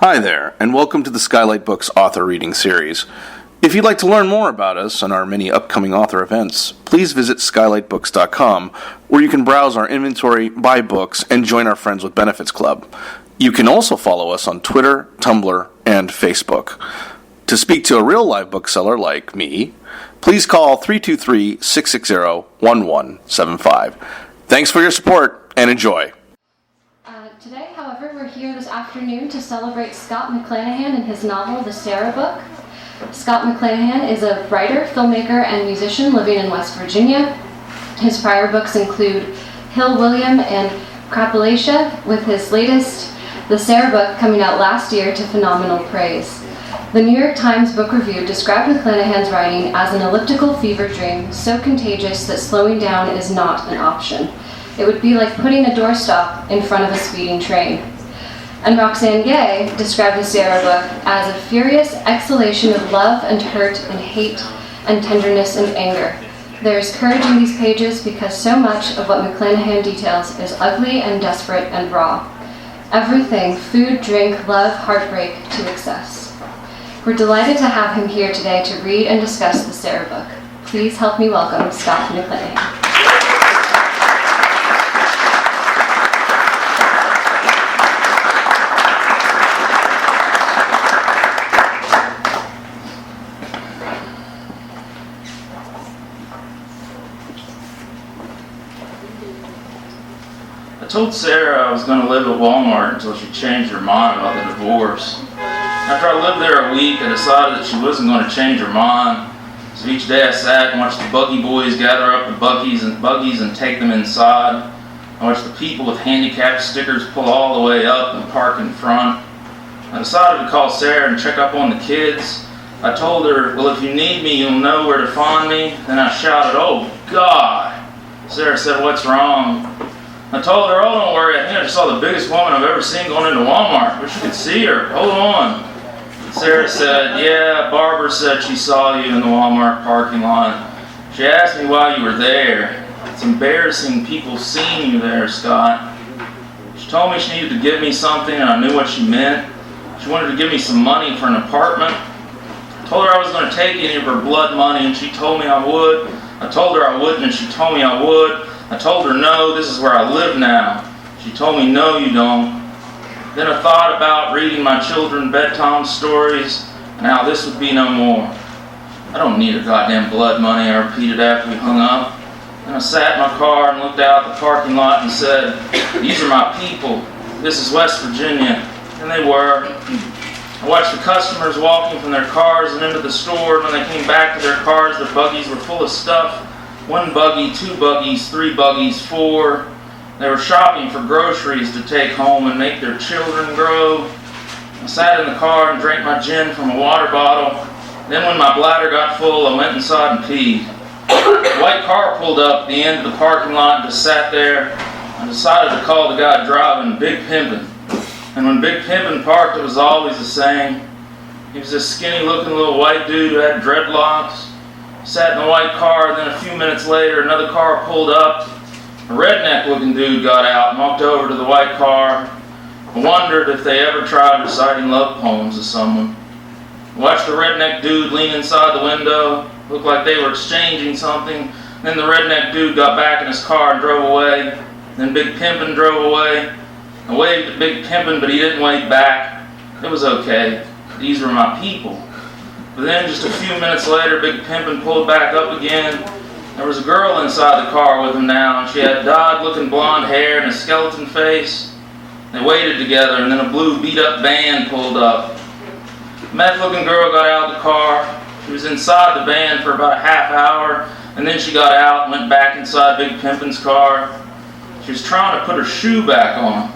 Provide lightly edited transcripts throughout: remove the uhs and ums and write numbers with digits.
Hi there, and welcome to the Skylight Books author reading series. If you'd like to learn more about us and our many upcoming author events, please visit skylightbooks.com, where you can browse our inventory, buy books, and join our Friends with Benefits Club. You can also follow us on Twitter, Tumblr, and Facebook. To speak to a real live bookseller like me, please call 323-660-1175. Thanks for your support, and enjoy. Today, however, we're here this afternoon to celebrate Scott McClanahan and his novel, The Sarah Book. Scott McClanahan is a writer, filmmaker, and musician living in West Virginia. His prior books include Hill William and Appalachia, with his latest, The Sarah Book, coming out last year to phenomenal praise. The New York Times Book Review described McClanahan's writing as an elliptical fever dream so contagious that slowing down is not an option. It would be like putting a doorstop in front of a speeding train. And Roxane Gay described the Sarah Book as a furious exhalation of love and hurt and hate and tenderness and anger. There is courage in these pages because so much of what McClanahan details is ugly and desperate and raw. Everything, food, drink, love, heartbreak, to excess. We're delighted to have him here today to read and discuss the Sarah Book. Please help me welcome Scott McClanahan. I told Sarah I was going to live at Walmart until she changed her mind about the divorce. After I lived there a week, I decided that she wasn't going to change her mind. So each day I sat and watched the buggy boys gather up the buggies and take them inside. I watched the people with handicapped stickers pull all the way up and park in front. I decided to call Sarah and check up on the kids. I told her, well, if you need me, you'll know where to find me. Then I shouted, oh, God. Sarah said, what's wrong? I told her, oh, don't worry, I think I just saw the biggest woman I've ever seen going into Walmart. Wish you could see her. Hold on. Sarah said, yeah, Barbara said she saw you in the Walmart parking lot. She asked me why you were there. It's embarrassing people seeing you there, Scott. She told me she needed to give me something, and I knew what she meant. She wanted to give me some money for an apartment. I told her I was going to take any of her blood money, and she told me I would. I told her I wouldn't, and she told me I would. I told her, no, this is where I live now. She told me, no, you don't. Then I thought about reading my children bedtime stories and how this would be no more. I don't need her goddamn blood money, I repeated after we hung up. Then I sat in my car and looked out the parking lot and said, these are my people. This is West Virginia. And they were. I watched the customers walking from their cars and into the store, and when they came back to their cars, their buggies were full of stuff. 1 buggy, 2 buggies, 3 buggies, 4. They were shopping for groceries to take home and make their children grow. I sat in the car and drank my gin from a water bottle. Then when my bladder got full, I went inside and peed. A white car pulled up at the end of the parking lot and just sat there. I decided to call the guy driving Big Pimpin'. And when Big Pimpin' parked, it was always the same. He was this skinny-looking little white dude who had dreadlocks. Sat in the white car, and then a few minutes later, another car pulled up. A redneck-looking dude got out and walked over to the white car. I wondered if they ever tried reciting love poems to someone. I watched the redneck dude lean inside the window. Looked like they were exchanging something. Then the redneck dude got back in his car and drove away. Then Big Pimpin' drove away. I waved at Big Pimpin', but he didn't wave back. It was okay. These were my people. But then just a few minutes later, Big Pimpin' pulled back up again. There was a girl inside the car with him now, and she had dyed-looking blonde hair and a skeleton face. They waited together, and then a blue beat-up van pulled up. The meth-looking girl got out of the car. She was inside the van for about a half hour, and then she got out and went back inside Big Pimpin's car. She was trying to put her shoe back on.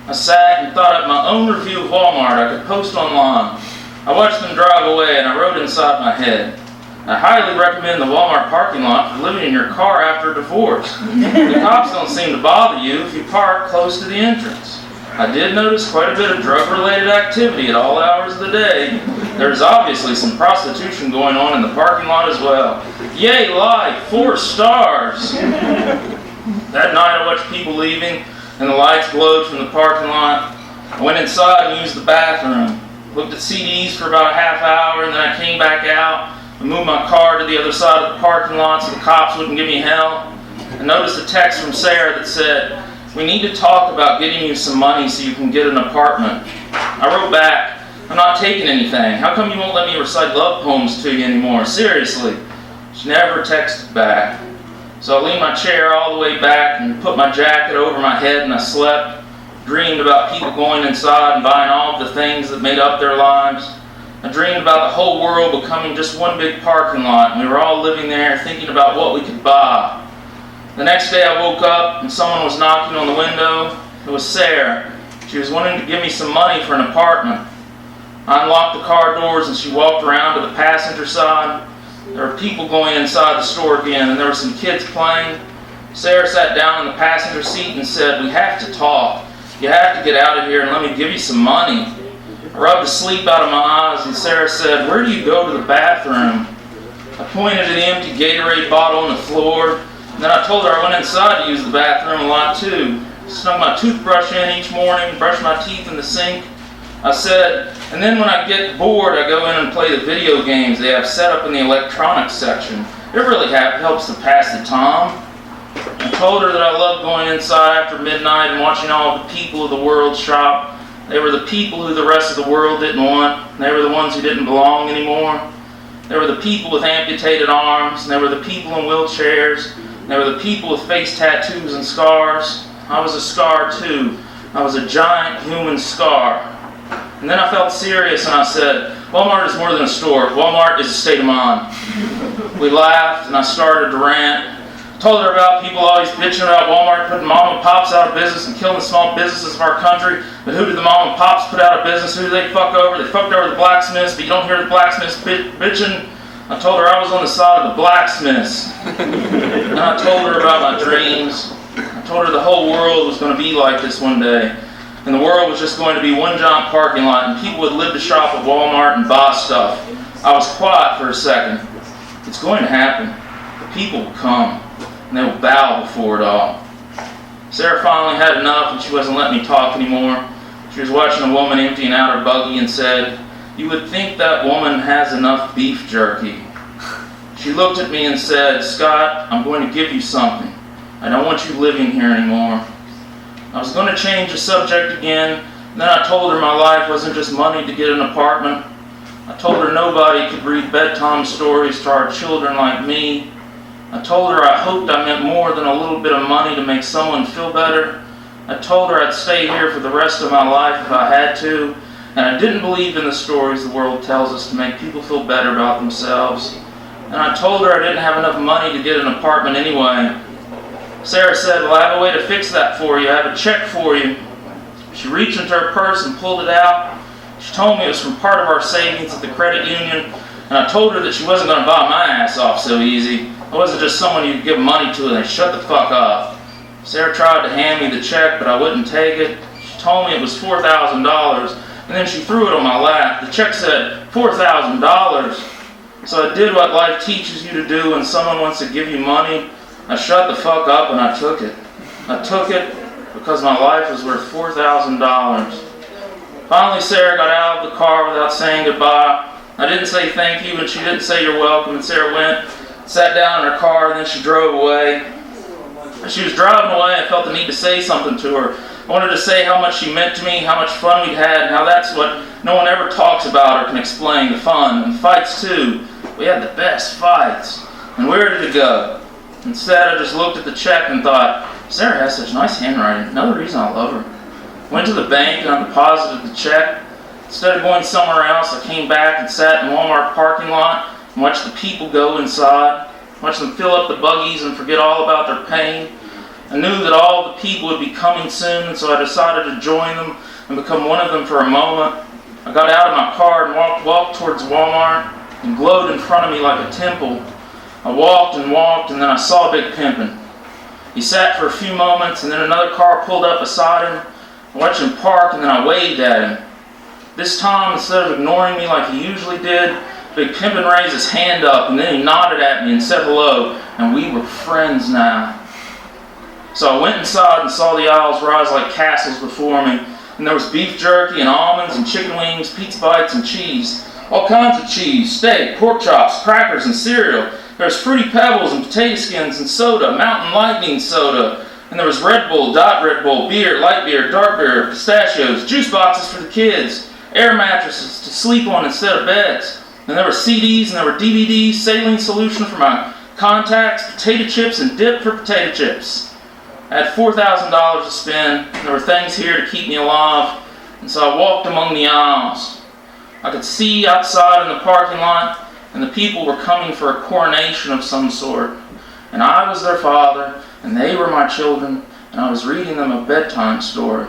I sat and thought up my own review of Walmart I could post online. I watched them drive away, and I wrote inside my head, I highly recommend the Walmart parking lot for living in your car after a divorce. The cops don't seem to bother you if you park close to the entrance. I did notice quite a bit of drug-related activity at all hours of the day. There's obviously some prostitution going on in the parking lot as well. Yay, life, 4 stars. That night I watched people leaving, and the lights glowed from the parking lot. I went inside and used the bathroom. Looked at CDs for about a half hour, and then I came back out and moved my car to the other side of the parking lot so the cops wouldn't give me hell. I noticed a text from Sarah that said, "We need to talk about getting you some money so you can get an apartment." I wrote back, "I'm not taking anything. How come you won't let me recite love poems to you anymore? Seriously." She never texted back. So I leaned my chair all the way back and put my jacket over my head and I slept. Dreamed about people going inside and buying all of the things that made up their lives. I dreamed about the whole world becoming just one big parking lot, and we were all living there thinking about what we could buy. The next day I woke up and someone was knocking on the window. It was Sarah. She was wanting to give me some money for an apartment. I unlocked the car doors and she walked around to the passenger side. There were people going inside the store again, and there were some kids playing. Sarah sat down in the passenger seat and said, "We have to talk. You have to get out of here and let me give you some money." I rubbed the sleep out of my eyes and Sarah said, "Where do you go to the bathroom?" I pointed at the empty Gatorade bottle on the floor, and then I told her I went inside to use the bathroom a lot too. Snuck my toothbrush in each morning, brushed my teeth in the sink. I said, "And then when I get bored, I go in and play the video games they have set up in the electronics section. It really helps to pass the time." I told her that I loved going inside after midnight and watching all the people of the world shop. They were the people who the rest of the world didn't want. They were the ones who didn't belong anymore. They were the people with amputated arms. And they were the people in wheelchairs. And they were the people with face tattoos and scars. I was a scar too. I was a giant human scar. And then I felt serious and I said, "Walmart is more than a store. Walmart is a state of mind." We laughed and I started to rant. Told her about people always bitching about Walmart putting mom and pops out of business and killing the small businesses of our country. But who did the mom and pops put out of business? Who did they fuck over? They fucked over the blacksmiths, but you don't hear the blacksmiths bitching. I told her I was on the side of the blacksmiths. And I told her about my dreams. I told her the whole world was going to be like this one day. And the world was just going to be one giant parking lot and people would live to shop at Walmart and buy stuff. I was quiet for a second. It's going to happen. The people will come. And they will bow before it all. Sarah finally had enough and she wasn't letting me talk anymore. She was watching a woman emptying out her buggy and said, "You would think that woman has enough beef jerky." She looked at me and said, "Scott, I'm going to give you something. I don't want you living here anymore." I was going to change the subject again. Then I told her my life wasn't just money to get an apartment. I told her nobody could read bedtime stories to our children like me. I told her I hoped I meant more than a little bit of money to make someone feel better. I told her I'd stay here for the rest of my life if I had to, and I didn't believe in the stories the world tells us to make people feel better about themselves. And I told her I didn't have enough money to get an apartment anyway. Sarah said, "Well, I have a way to fix that for you. I have a check for you." She reached into her purse and pulled it out. She told me it was from part of our savings at the credit union, and I told her that she wasn't going to buy my ass off so easy. I wasn't just someone you could give money to and they shut the fuck up. Sarah tried to hand me the check, but I wouldn't take it. She told me it was $4,000, and then she threw it on my lap. The check said $4,000. So I did what life teaches you to do when someone wants to give you money. I shut the fuck up and I took it. I took it because my life was worth $4,000. Finally, Sarah got out of the car without saying goodbye. I didn't say thank you, and she didn't say you're welcome, and Sarah went, sat down in her car, and then she drove away. As she was driving away, I felt the need to say something to her. I wanted to say how much she meant to me, how much fun we'd had, and how that's what no one ever talks about or can explain, the fun, and fights too. We had the best fights. And where did it go? Instead, I just looked at the check and thought, Sarah has such nice handwriting. Another reason I love her. Went to the bank and I deposited the check. Instead of going somewhere else, I came back and sat in the Walmart parking lot and watched the people go inside. Watched them fill up the buggies and forget all about their pain. I knew that all the people would be coming soon, so I decided to join them and become one of them for a moment. I got out of my car and walked towards Walmart and glowed in front of me like a temple. I walked, and then I saw Big Pimpin'. He sat for a few moments, and then another car pulled up beside him. I watched him park, and then I waved at him. This time, instead of ignoring me like he usually did, Big Pimpin' raised his hand up, and then he nodded at me and said hello, and we were friends now. So I went inside and saw the aisles rise like castles before me. And there was beef jerky and almonds and chicken wings, pizza bites and cheese. All kinds of cheese, steak, pork chops, crackers and cereal. There was Fruity Pebbles and potato skins and soda, Mountain Lightning soda. And there was Red Bull, Dot Red Bull, beer, light beer, dark beer, pistachios, juice boxes for the kids, air mattresses to sleep on instead of beds. And there were CDs and there were DVDs, saline solution for my contacts, potato chips and dip for potato chips. I had $4,000 to spend, and there were things here to keep me alive, and so I walked among the aisles. I could see outside in the parking lot, and the people were coming for a coronation of some sort. And I was their father, and they were my children, and I was reading them a bedtime story.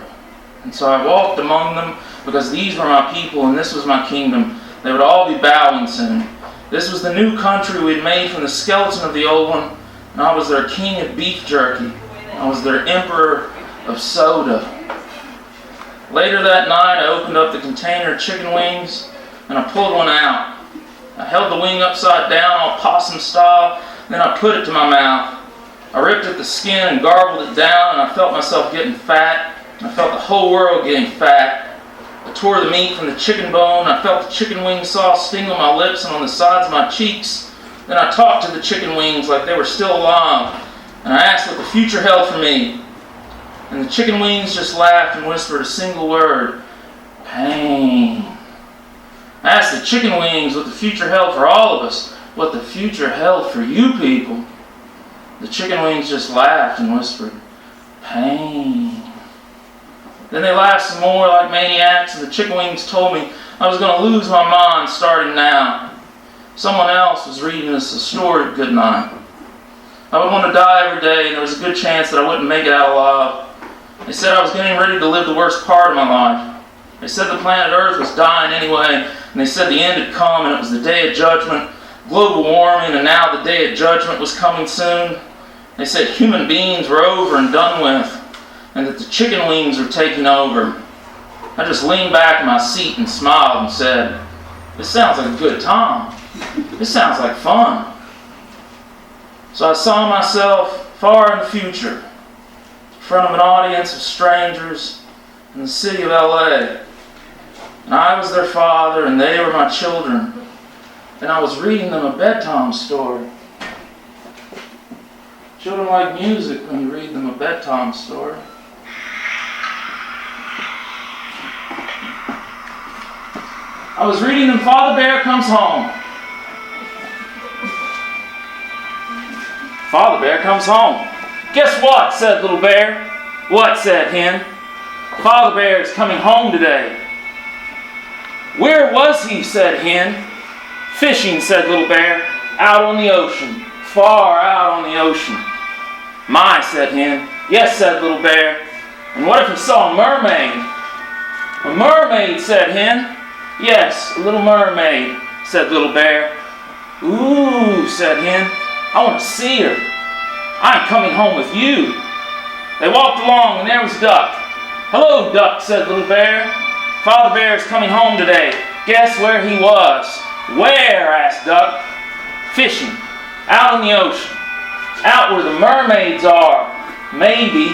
And so I walked among them, because these were my people, and this was my kingdom. They would all be bowing soon. This was the new country we had made from the skeleton of the old one, and I was their king of beef jerky. I was their emperor of soda. Later that night, I opened up the container of chicken wings, and I pulled one out. I held the wing upside down, all possum style, then I put it to my mouth. I ripped at the skin and garbled it down, and I felt myself getting fat, and I felt the whole world getting fat. I tore the meat from the chicken bone, I felt the chicken wing sauce sting on my lips and on the sides of my cheeks. Then I talked to the chicken wings like they were still alive, and I asked what the future held for me. And the chicken wings just laughed and whispered a single word: pain. I asked the chicken wings what the future held for all of us, what the future held for you people. The chicken wings just laughed and whispered, pain. Then they laughed some more like maniacs, and the chicken wings told me I was going to lose my mind starting now. Someone else was reading us a story good night. I would want to die every day, and there was a good chance that I wouldn't make it out alive. They said I was getting ready to live the worst part of my life. They said the planet Earth was dying anyway, and they said the end had come, and it was the day of judgment, global warming, and now the day of judgment was coming soon. They said human beings were over and done with, and that the chicken wings were taking over. I just leaned back in my seat and smiled and said, this sounds like a good time. This sounds like fun. So I saw myself far in the future, in front of an audience of strangers in the city of LA. And I was their father, and they were my children. And I was reading them a bedtime story. Children like music when you read them a bedtime story. I was reading them Father Bear Comes Home. Father Bear comes home. Guess what, said Little Bear. What, said Hen. Father Bear is coming home today. Where was he, said Hen. Fishing, said Little Bear, out on the ocean, far out on the ocean. My, said Hen. Yes, said Little Bear. And what if he saw a mermaid? A mermaid, said Hen. Yes, a little mermaid, said Little Bear. Ooh, said Hen. I want to see her. I'm coming home with you. They walked along, and there was Duck. Hello, Duck, said Little Bear. Father Bear is coming home today. Guess where he was? Where? Asked Duck. Fishing. Out in the ocean. Out where the mermaids are. Maybe.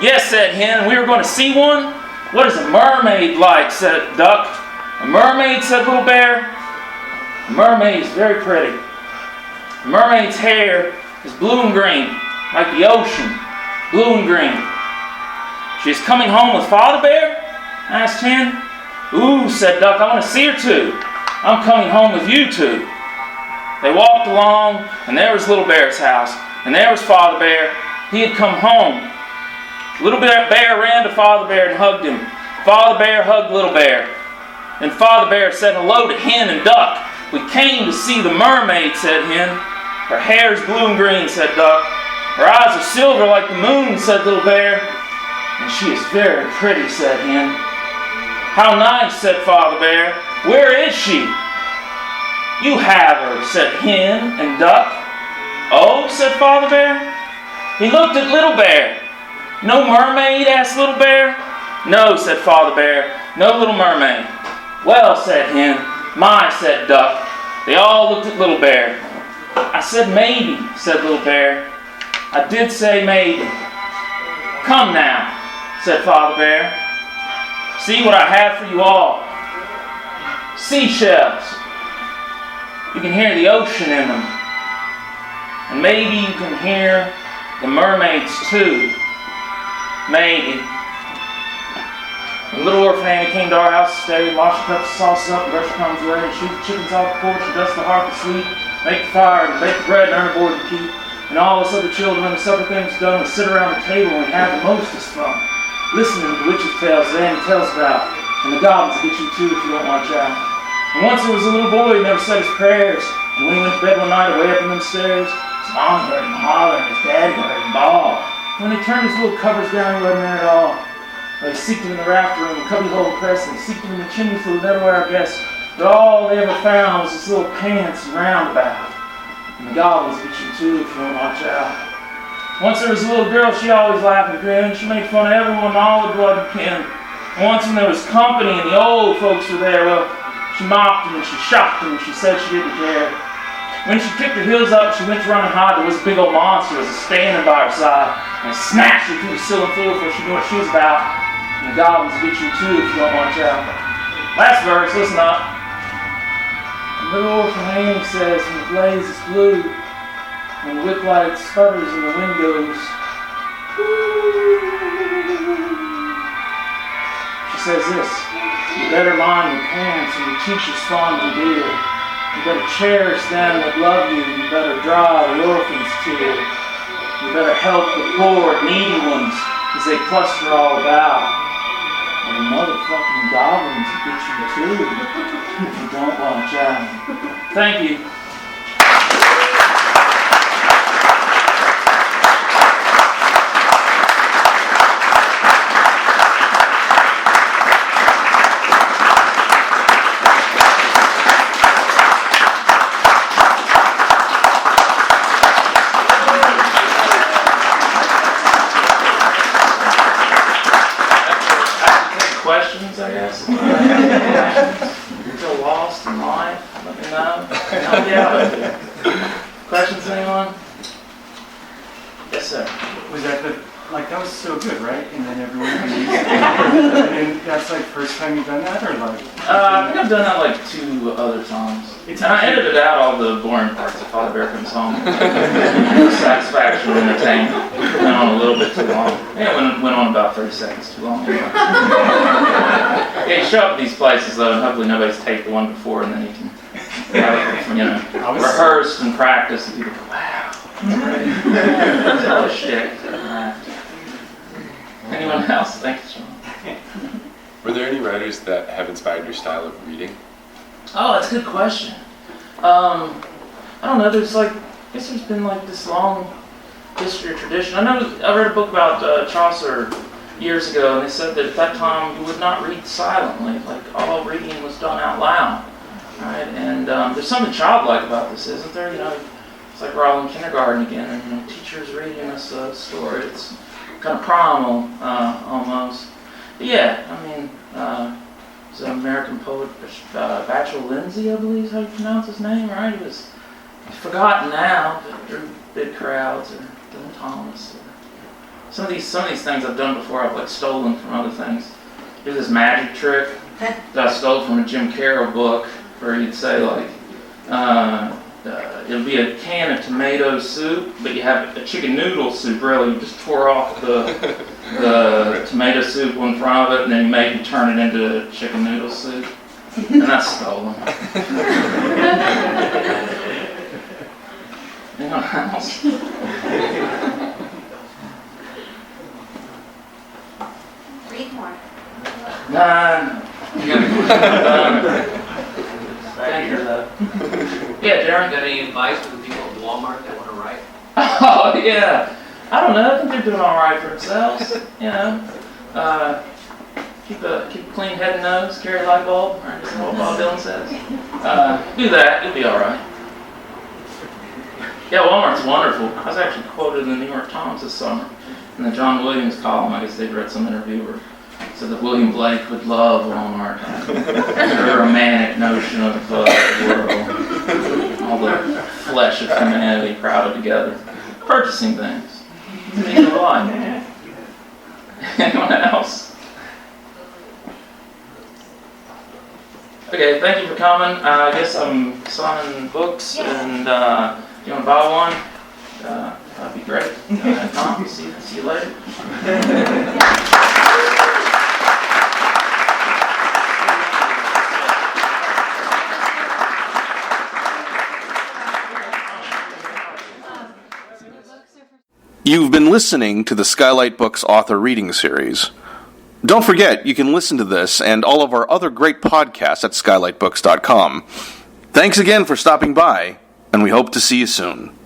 Yes, said Hen. We were going to see one. What is a mermaid like? Said Duck. A mermaid, said Little Bear. A mermaid is very pretty. A mermaid's hair is blue and green, like the ocean. Blue and green. She's coming home with Father Bear? Asked Hen. Ooh, said Duck, I want to see her too. I'm coming home with you too. They walked along, and there was Little Bear's house, and there was Father Bear. He had come home. Little Bear ran to Father Bear and hugged him. Father Bear hugged Little Bear. And Father Bear said hello to Hen and Duck. We came to see the mermaid, said Hen. Her hair is blue and green, said Duck. Her eyes are silver like the moon, said Little Bear. And she is very pretty, said Hen. How nice, said Father Bear. Where is she? You have her, said Hen and Duck. Oh, said Father Bear. He looked at Little Bear. No mermaid, asked Little Bear. No, said Father Bear. No little mermaid. Well, said Hen. My, said Duck. They all looked at Little Bear. I said maybe, said Little Bear. I did say maybe. Come now, said Father Bear. See what I have for you all. Seashells. You can hear the ocean in them. And maybe you can hear the mermaids too. Maybe. When little orphan Annie came to our house to stay, wash the cups of sauce up, brush the crumbs away, and shoot the chickens off the porch, and dust the hearth to sleep, make the fire, and bake the bread and earn a board to keep. And all us other children, when the supper thing was done, would sit around the table and have the mostest fun, listening to the witches' tales that Annie tells about, and the goblins will get you too if you don't watch out. And once there was a little boy who never said his prayers, and when he went to bed one night away up in them stairs, his mom heard him holler and his daddy heard him bawl. When they turned his little covers down, he wasn't there at all. They seeked him in the rafter room, the cubbyhole press, and seeked him in the chimney flue, everywhere, I guess. But all they ever found was this little pants and roundabout. And the goblins get you too if you don't watch out. Once there was a little girl, she always laughed and grinned. She made fun of everyone and all the blood and kin. And once when there was company and the old folks were there, well, she mocked them and she shocked them and she said she didn't care. When she kicked her heels up, she went to run and hide. There was a big old monster that was standing by her side and snatched her through the ceiling floor before she knew what she was about. And the goblins get you too if you don't watch out. Last verse, listen up. And little orphan Annie says, when the blaze is blue, when the whip light sputters in the windows, she says this: you better mind your parents and your teachers fond and dear. You better cherish them that love you. You better dry the orphans' tears. You better help the poor, needy ones as they cluster all about. And the motherfucking goblins will get you too if you don't watch out. Thank you. Questions, I guess. Feel lost in life? Let me know. Help you out. Questions, anyone? Yes, sir. Was that that was so good, right? And then everyone leaves. And that's first time you've done that, or I think I've done that 2 other times. And I edited out all the boring parts of Father Bear Comes Home. Satisfaction and entertainment. Went on a little bit too long. Yeah, it went on about 30 seconds too long. Yeah, you show up at these places though, and hopefully nobody's taped the one before, and then you can have it, rehearsed and practiced, and people go, wow. Tell a shtick. Anyone else? Thank you, Sean. Were there any writers that have inspired your style of reading? Oh, that's a good question. I don't know. There's I guess there's been this long history or tradition. I read a book about Chaucer years ago, and they said that at that time you would not read silently. All reading was done out loud, right? And there's something childlike about this, isn't there? It's like we're all in kindergarten again, and teachers reading us a story. It's kind of primal, almost. But yeah, it's an American poet, Bachelor Lindsay, I believe is how you pronounce his name, right? He was forgotten now, but drew big crowds, or Dylan Thomas. Or some of these things I've done before, I've stolen from other things. There's this magic trick that I stole from a Jim Carroll book, where he'd say it'll be a can of tomato soup, but you have a chicken noodle soup, really. You just tore off the tomato soup in front of it, and then you make and turn it into chicken noodle soup. And that's stolen. Anyone else? Read more. None. Thank you, though. Yeah, Darren? Got any advice for the people at Walmart that want to write? Oh, yeah. I don't know. I think they're doing all right for themselves. Keep a clean head and nose, carry a light bulb, right? That's what Bob Dylan says. Do that. You'll be all right. Yeah, Walmart's wonderful. I was actually quoted in the New York Times this summer in the John Williams column. I guess they'd read some interview where said that William Blake would love Walmart. Their romantic notion of the world. All the flesh of humanity crowded together. Purchasing things. Means a lot. Anyone else? Okay, thank you for coming. I guess I'm signing books, and if you want to buy one, that'd be great. Tom, see you later. You've been listening to the Skylight Books author reading series. Don't forget, you can listen to this and all of our other great podcasts at skylightbooks.com. Thanks again for stopping by, and we hope to see you soon.